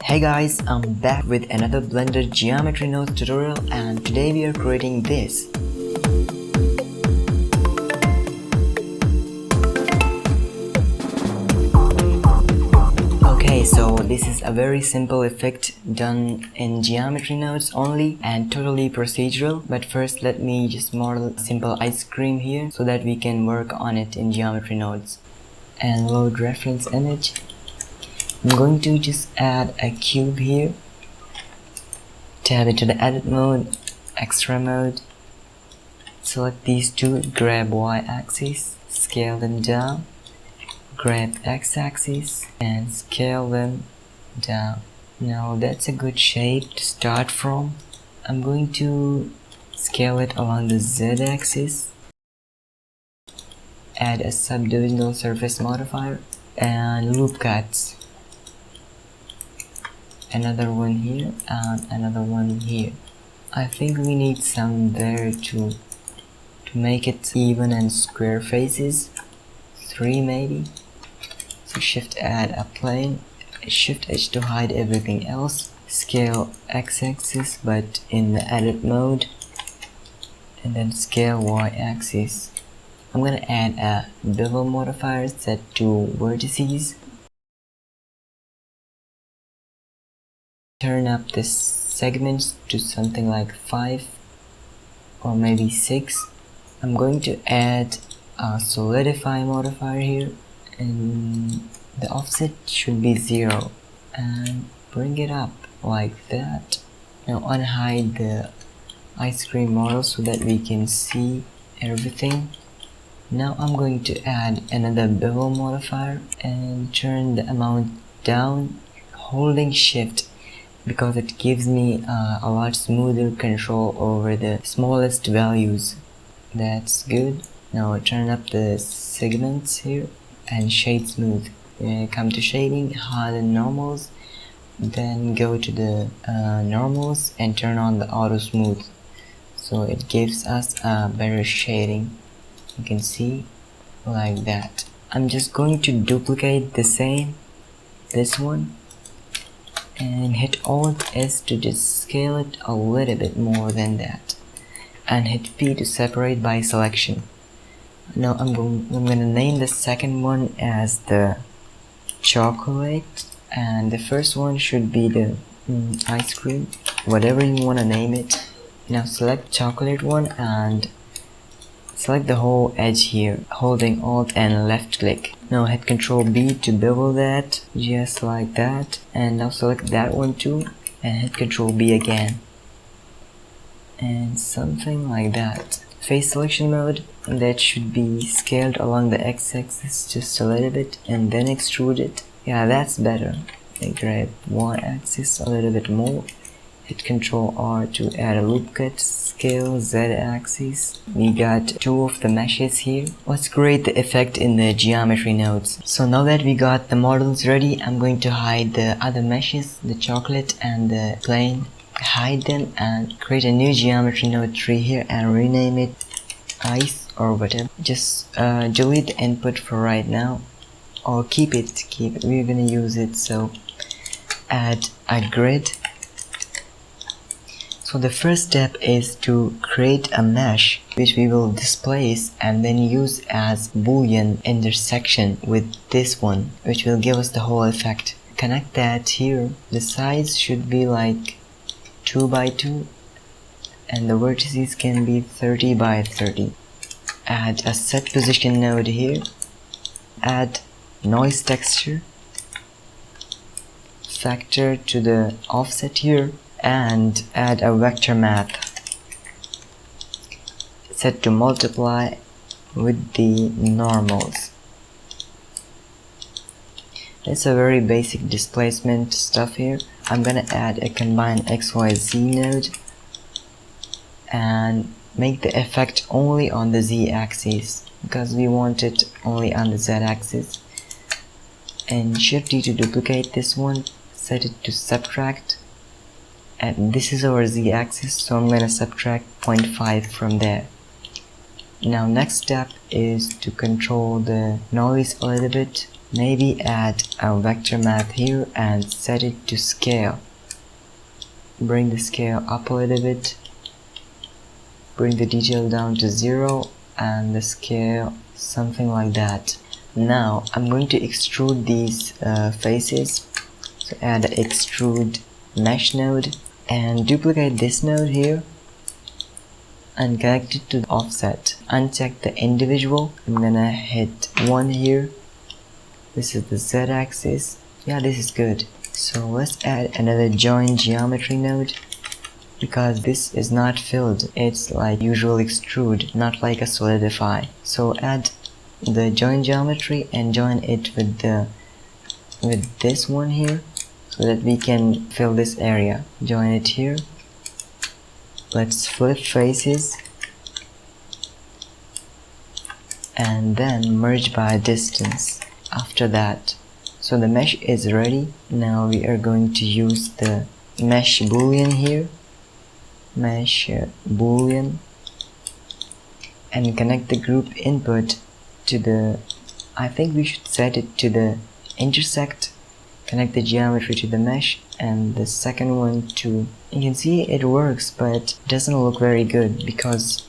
Hey guys, I'm back with another Blender geometry nodes tutorial, and today we are creating this. Okay, so this is a very simple effect done in geometry nodes only and totally procedural. But first let me just model a simple ice cream here so that we can work on it in geometry nodes. And load reference image. I'm going to just add a cube here, tab into the edit mode, extra mode, select these two, grab y-axis, scale them down, grab x-axis and scale them down. Now that's a good shape to start from. I'm going to scale it along the z-axis, add a subdivisional surface modifier and loop cuts. Another one here and another one here. I think we need some there to make it even and square faces. 3 maybe. So shift add a plane, shift H to hide everything else, scale x-axis but in the edit mode, and then scale y-axis. I'm gonna add a bevel modifier set to vertices. Turn up the segments to something like 5 or maybe 6. I'm going to add a solidify modifier here, and the offset should be 0, and bring it up like that. Now unhide the ice cream model so that we can see everything. Now I'm going to add another bevel modifier and turn the amount down holding shift, because it gives me a lot smoother control over the smallest values. That's good. Now turn up the segments here and shade smooth. Come to shading, hide the normals, then go to the normals and turn on the auto smooth, so it gives us a better shading. You can see like that. I'm just going to duplicate the same, this one, and hit Alt S to just scale it a little bit more than that, and hit P to separate by selection. Now I'm gonna name the second one as the chocolate, and the first one should be the ice cream, whatever you want to name it. Now select chocolate one and select the whole edge here, holding Alt and left click. Now hit Ctrl B to bevel that, just like that, and now select that one too and hit Ctrl B again, and something like that. Face selection mode, that should be scaled along the x-axis just a little bit and then extrude it. Yeah, that's better. And grab y-axis a little bit more, hit Ctrl R to add a loop cut, scale z-axis. We got 2 of the meshes here. Let's create the effect in the geometry nodes. So now that we got the models ready, I'm going to hide the other meshes, the chocolate and the plane. Hide them and create a new geometry node tree here and rename it ice or whatever. Just delete the input for right now, or keep it, we're gonna use it. So add a grid. So the first step is to create a mesh which we will displace and then use as boolean intersection with this one, which will give us the whole effect. Connect that here. The size should be like 2 by 2 and the vertices can be 30 by 30. Add a set position node here. Add noise texture, factor to the offset here, and add a vector map set to multiply with the normals. It's a very basic displacement stuff here. I'm gonna add a combine XYZ node and make the effect only on the Z axis because we want it only on the Z axis. And Shift D to duplicate this one, set it to subtract, and this is our Z axis, so I'm gonna subtract 0.5 from there. Now next step is to control the noise a little bit. maybe add a vector math here and set it to scale. Bring the scale up a little bit, bring the detail down to 0 and the scale something like that. Now I'm going to extrude these faces, so add an extrude mesh node and duplicate this node here and connect it to the offset. Uncheck the individual. I'm gonna hit 1 here. This is the Z axis. Yeah, this is good. So let's add another join geometry node, because this is not filled. It's like usual extrude, not like a solidify. So add the join geometry and join it with this one here, so that we can fill this area. Join it here. Let's flip faces and then merge by distance after that. So the mesh is ready. Now we are going to use the mesh boolean here, mesh boolean, and connect the group input to the, I think we should set it to the intersect, connect the geometry to the mesh, and the second one to, you can see it works, but it doesn't look very good because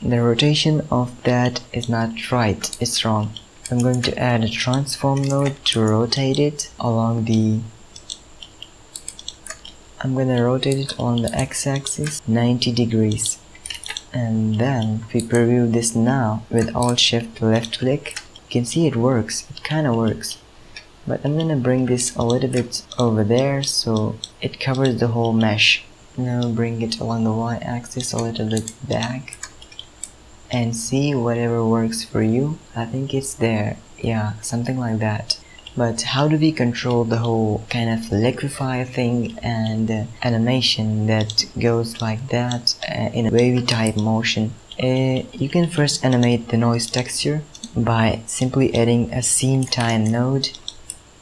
the rotation of that is not right, it's wrong. I'm going to add a transform node to rotate it along the, I'm gonna rotate it on the x-axis 90 degrees. And then if we preview this now with Alt Shift left click, you can see it works, it kinda works. But I'm gonna bring this a little bit over there so it covers the whole mesh. Now bring it along the y-axis a little bit back and see whatever works for you. I think it's there, yeah, something like that. But how do we control the whole kind of liquefy thing and animation that goes like that in a wavy type motion? You can first animate the noise texture by simply adding a scene time node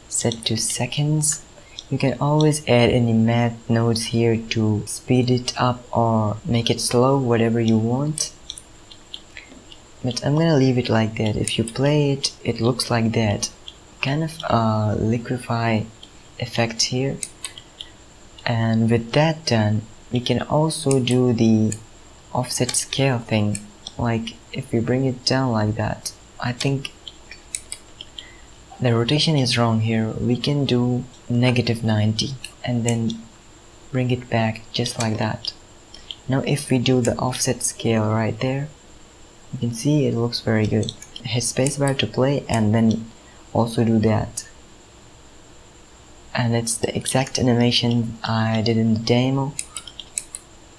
set to seconds. You can always add any math nodes here to speed it up or make it slow, whatever you want. But I'm gonna leave it like that. If you play it, it looks like that. Kind of liquefy effect here. And with that done, we can also do the offset scale thing. Like if we bring it down like that, I think the rotation is wrong here. We can do -90 and then bring it back just like that. Now if we do the offset scale right there, you can see it looks very good. Hit spacebar to play and then also do that. And it's the exact animation I did in the demo.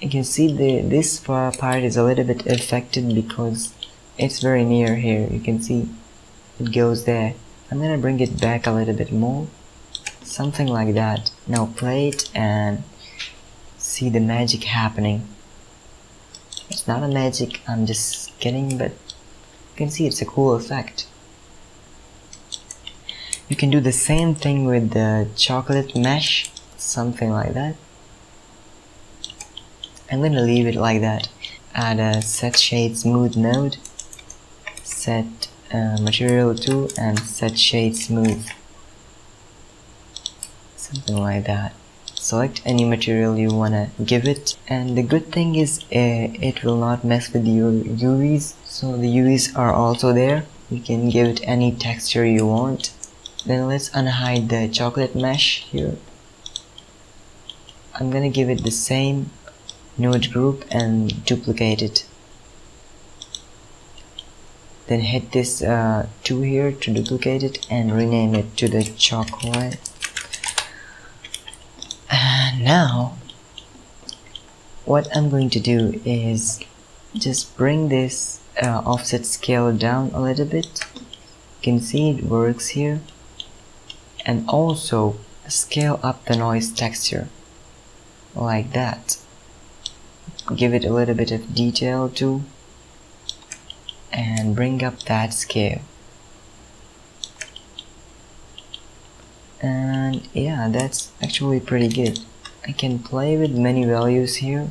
You can see this part is a little bit affected because it's very near here. You can see it goes there. I'm gonna bring it back a little bit more, something like that. Now play it and see the magic happening. It's not a magic, I'm just kidding, but you can see it's a cool effect. You can do the same thing with the chocolate mesh, something like that. I'm gonna leave it like that. Add a set shade smooth node, set material to, and set shade smooth, something like that. Select any material you wanna give it, and the good thing is it will not mess with your UVs. So the UVs are also there. You can give it any texture you want. Then let's unhide the chocolate mesh here. I'm gonna give it the same node group and duplicate it. Then hit this 2 here to duplicate it and rename it to the chocolate. And now what I'm going to do is just bring this offset scale down a little bit. You can see it works here. And also scale up the noise texture like that. Give it a little bit of detail too, and bring up that scale. And yeah, that's actually pretty good. I can play with many values here.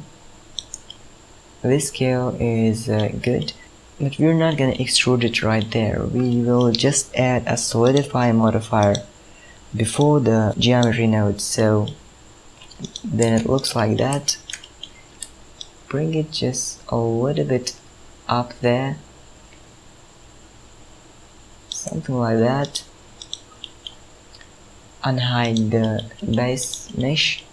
This scale is good. But we're not gonna extrude it right there. We will just add a solidify modifier before the geometry node, so then it looks like that. Bring it just a little bit up there, something like that. Unhide the base mesh.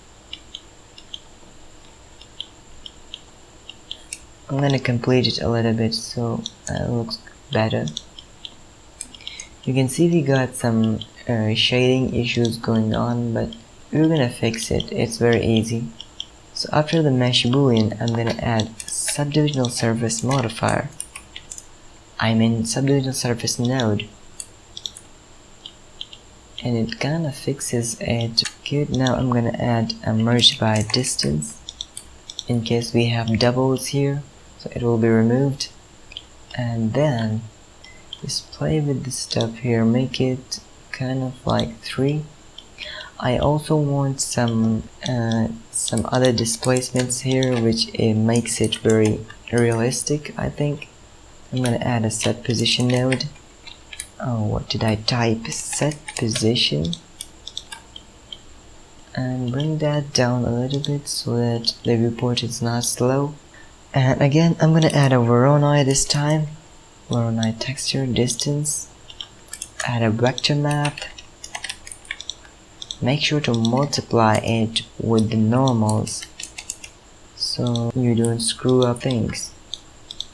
I'm gonna complete it a little bit so it looks better. You can see we got some shading issues going on, but we're gonna fix it. It's very easy. So after the mesh boolean, I'm gonna add subdivisional surface modifier. Subdivisional surface node, and it kinda fixes it. Good. Now I'm gonna add a merge by distance in case we have doubles here, so it will be removed. And then just play with the stuff here, make it kind of like 3. I also want some other displacements here, which makes it very realistic. I think I'm gonna add a set position node. Oh, what did I type? Set position, and bring that down a little bit so that the viewport is not slow. And again, I'm gonna add a Voronoi this time. Voronoi texture distance. Add a vector map. Make sure to multiply it with the normals so you don't screw up things.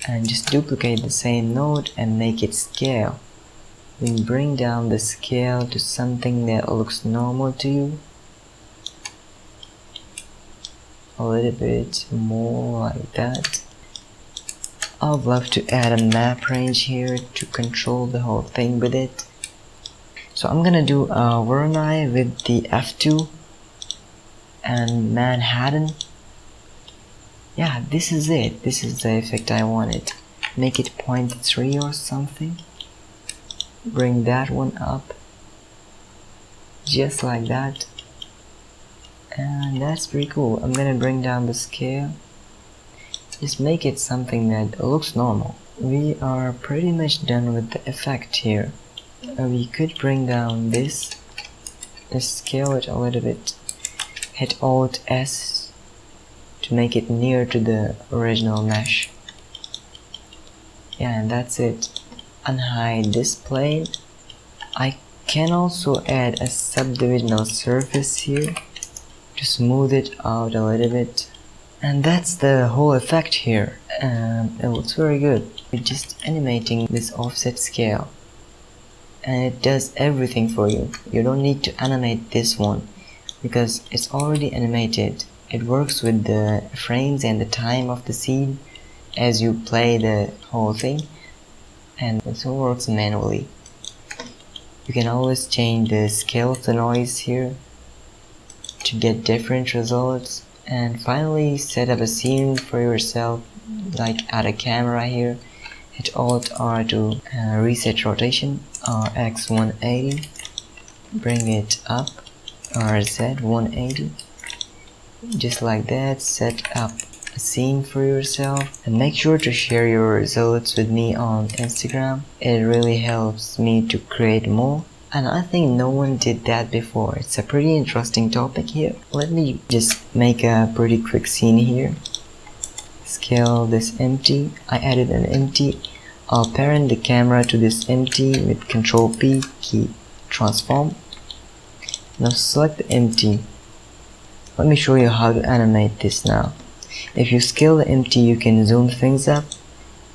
And just duplicate the same node and make it scale. Then bring down the scale to something that looks normal to you. A little bit more like that. I'd love to add a map range here to control the whole thing with it. So I'm gonna do a Voronoi with the F2 and Manhattan. Yeah, this is it. This is the effect I wanted. Make it 0.3 or something. Bring that one up. Just like that. And that's pretty cool. I'm gonna bring down the scale. Just make it something that looks normal. We are pretty much done with the effect here. We could bring down this, just scale it a little bit, hit Alt S to make it near to the original mesh. Yeah, and that's it. Unhide this plane. I can also add a subdivisional surface here to smooth it out a little bit. And that's the whole effect here. It looks very good. We're just animating this offset scale. And it does everything for you. You don't need to animate this one because it's already animated. It works with the frames and the time of the scene as you play the whole thing, and it all works manually. You can always change the scale of the noise here to get different results. And finally, set up a scene for yourself, like add a camera here. Hit Alt R to reset rotation, RX 180, bring it up, RZ 180, just like that. Set up a scene for yourself and make sure to share your results with me on Instagram. It really helps me to create more, and I think no one did that before. It's a pretty interesting topic here. Let me just make a pretty quick scene here. Scale this empty. I added an empty. I'll parent the camera to this empty with Ctrl P key transform. Now select the empty. Let me show you how to animate this now. If you scale the empty, you can zoom things up.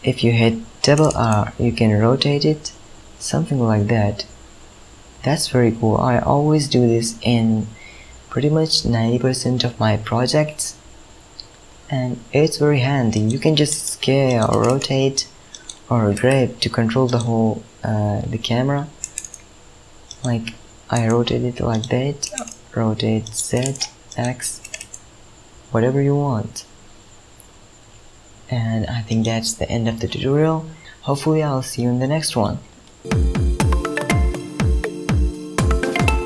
If you hit double R, you can rotate it, something like that. That's very cool. I always do this in pretty much 90% of my projects, and it's very handy. You can just scale, rotate, or grab to control the whole the camera. Like I rotate it like that, rotate Z, X, whatever you want. And I think that's the end of the tutorial. Hopefully I'll see you in the next one.